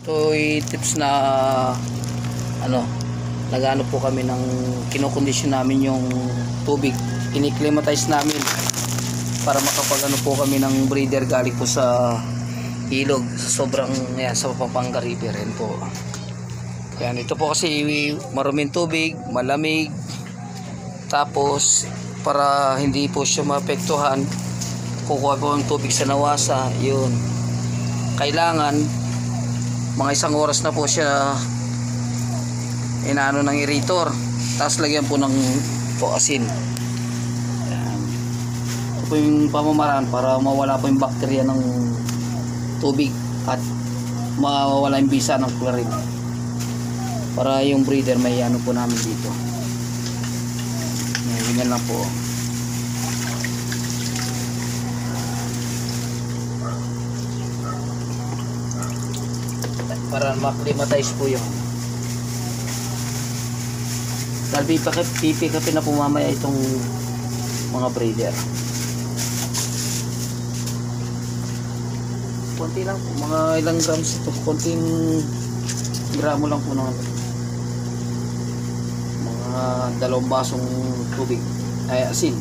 Ito'y tips na ano, nagano po kami ng kinokondisyon namin yung tubig. Iniklimatize namin para makapag ano po kami ng breeder galing po sa ilog, sa sobrang yan, sa Pampanga River. Yan po. Yan, ito po kasi maruming tubig, malamig. Tapos para hindi po siya maapektuhan, kukuha po ang tubig sa nawasa. Yun, kailangan mga 1 oras na po siya inaano ng aerator, tapos lagyan po ng asin. Yan. Ito po yung pamamaraan para mawala po yung bakterya ng tubig at mawala yung bisa ng chlorine, para yung breeder may ano po namin dito. Ganyan lang po. Para maklimatize po yung dahil pipikapin na po mamaya itong mga breeder. Konti lang po, mga ilang grams ito, konting gramo lang po ng mga 2 basong tubig ay asin,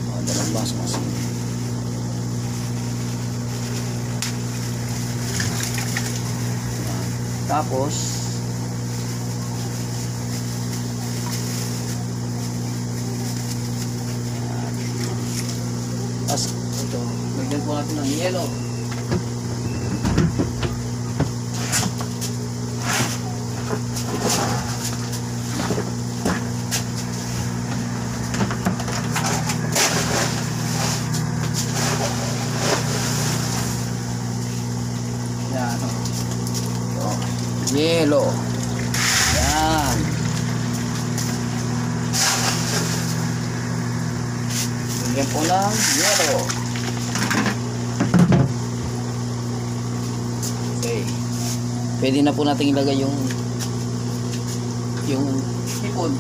mga 2 basong asin. Tapos ito, lagyan po natin ng yelo. Yan, yelo. Yan. Lagyan po ng yelo. Okay. Pwede na po natin ilagay yung hipon.